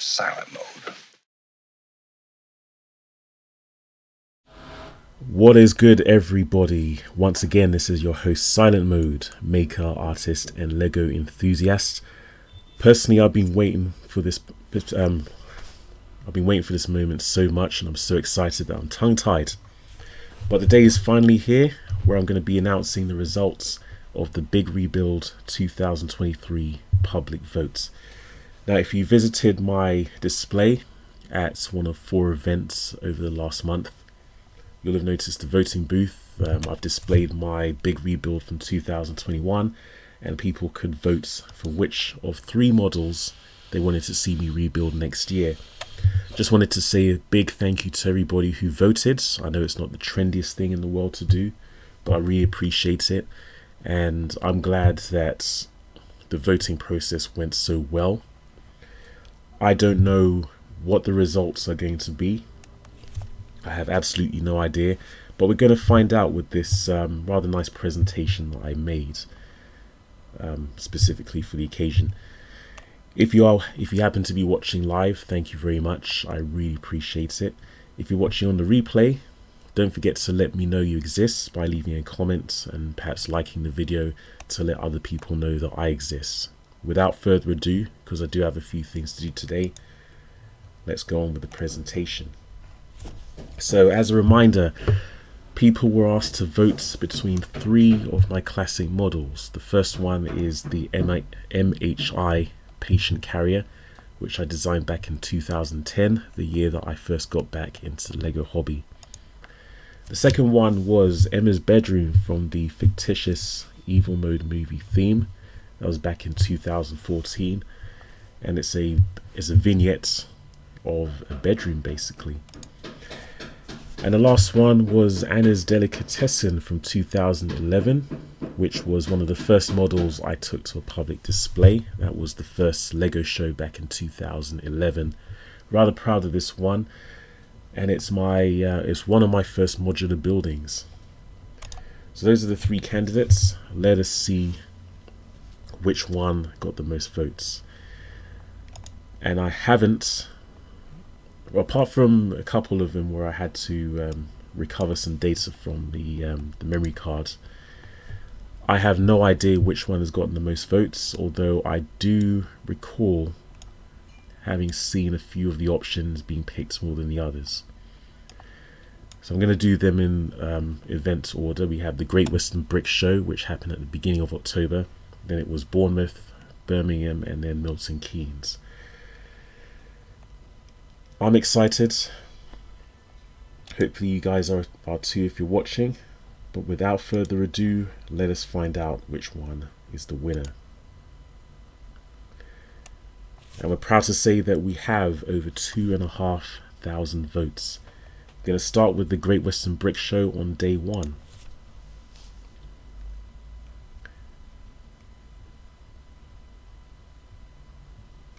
silent mode. What is good, everybody? Once again, this is your host, SilentMode, maker, artist, and LEGO enthusiast. Personally, I've been waiting for this. I've been waiting for this moment so much, and I'm so excited that I'm tongue-tied. But the day is finally here, where I'm going to be announcing the results of the Big Rebuild 2023 public votes. Now, if you visited my display at one of 4 events over the last month, you'll have noticed the voting booth. I've displayed my Big Rebuild from 2021, and people could vote for which of 3 models they wanted to see me rebuild next year. Just wanted to say a big thank you to everybody who voted. I know it's not the trendiest thing in the world to do, but I really appreciate it. And I'm glad that the voting process went so well. I don't know what the results are going to be. I have absolutely no idea, but we're going to find out with this rather nice presentation that I made specifically for the occasion. If you happen to be watching live, thank you very much. I really appreciate it. If you're watching on the replay, don't forget to let me know you exist by leaving a comment and perhaps liking the video to let other people know that I exist. Without further ado, because I do have a few things to do today, let's go on with the presentation. So as a reminder, people were asked to vote between 3 of my classic models. The first one is the MHI Patient Carrier, which I designed back in 2010, the year that I first got back into the LEGO hobby. The second one was Emma's bedroom from the fictitious EvilMode movie theme. That was back in 2014, and it's a vignette of a bedroom basically. And the last one was Anna's Delicatessen from 2011, which was one of the first models I took to a public display. That was the first LEGO show back in 2011. Rather proud of this one, and it's one of my first modular buildings. So those are the 3 candidates. Let us see which one got the most votes. And I haven't, apart from a couple of them where I had to recover some data from the memory card, I have no idea which one has gotten the most votes, although I do recall having seen a few of the options being picked more than the others. So I'm going to do them in event order. We have the Great Western Brick Show, which happened at the beginning of October. Then it was Bournemouth, Birmingham, and then Milton Keynes. I'm excited. Hopefully you guys are too if you're watching. But without further ado, let us find out which one is the winner. And we're proud to say that we have over 2,500 votes. We're going to start with the Great Western Brick Show on day 1.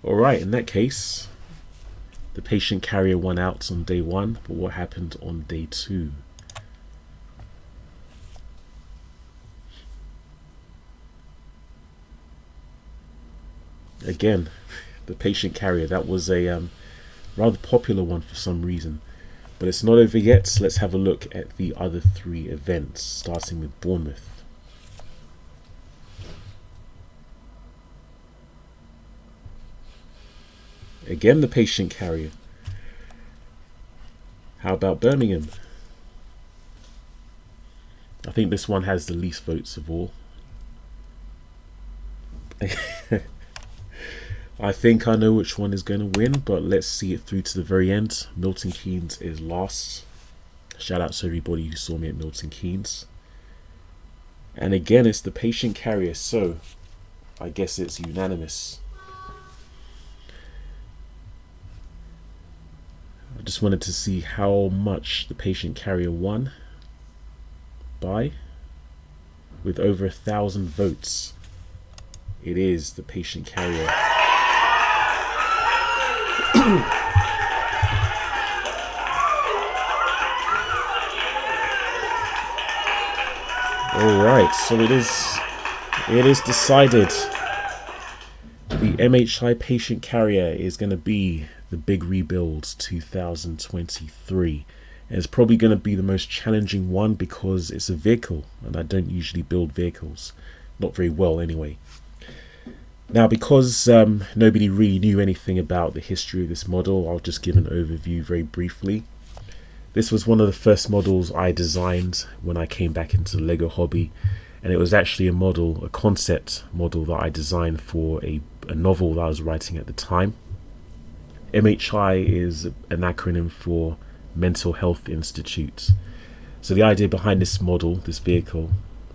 Alright, in that case, the Patient Carrier won out on day 1, but what happened on day 2? Again, the Patient Carrier, that was a rather popular one for some reason. But it's not over yet. Let's have a look at the other 3 events, starting with Bournemouth. Again, the Patient Carrier. How about Birmingham? I think this one has the least votes of all. I think I know which one is going to win, but let's see it through to the very end. Milton Keynes is last. Shout out to everybody who saw me at Milton Keynes. And again, it's the Patient Carrier, so I guess it's unanimous. I just wanted to see how much the Patient Carrier won by. With over 1,000 votes, it is the Patient Carrier. Alright, so it is decided. The MHI Patient Carrier is going to be the big rebuild 2023. And it's probably going to be the most challenging one because it's a vehicle, and I don't usually build vehicles, not very well anyway. Now, because nobody really knew anything about the history of this model, I'll just give an overview very briefly. This was one of the first models I designed when I came back into the LEGO hobby, and it was actually a concept model that I designed for a novel that I was writing at the time. MHI is an acronym for Mental Health Institute. So the idea behind this model, this vehicle,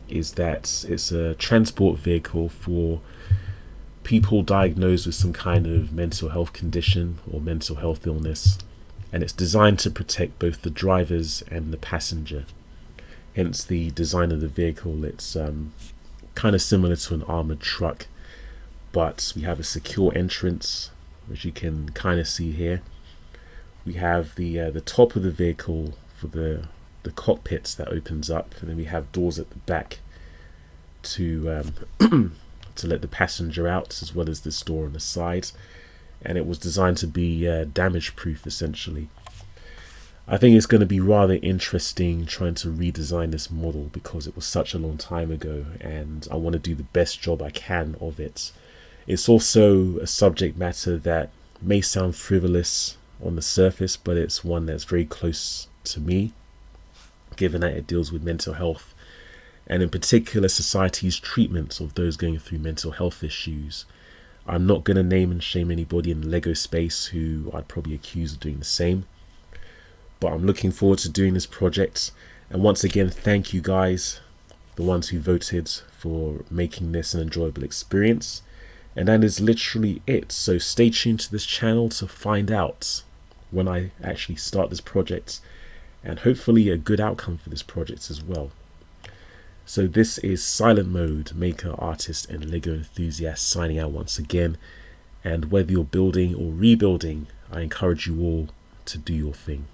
is that it's a transport vehicle for people diagnosed with some kind of mental health condition or mental health illness, and it's designed to protect both the drivers and the passenger. Hence the design of the vehicle. It's kind of similar to an armored truck, but we have a secure entrance, which you can kind of see here. We have the top of the vehicle for the cockpits that opens up, and then we have doors at the back to to let the passenger out, as well as this door on the side. And it was designed to be damage proof, essentially. I think it's going to be rather interesting trying to redesign this model because it was such a long time ago, and I want to do the best job I can of it. It's also a subject matter that may sound frivolous on the surface, but it's one that's very close to me, given that it deals with mental health, and in particular society's treatment of those going through mental health issues. I'm not going to name and shame anybody in the LEGO space who I'd probably accuse of doing the same, but I'm looking forward to doing this project. And once again, thank you guys, the ones who voted, for making this an enjoyable experience. And that is literally it. So stay tuned to this channel to find out when I actually start this project, and hopefully a good outcome for this project as well. So this is SilentMode, maker, artist, and LEGO enthusiast, signing out once again. And whether you're building or rebuilding, I encourage you all to do your thing.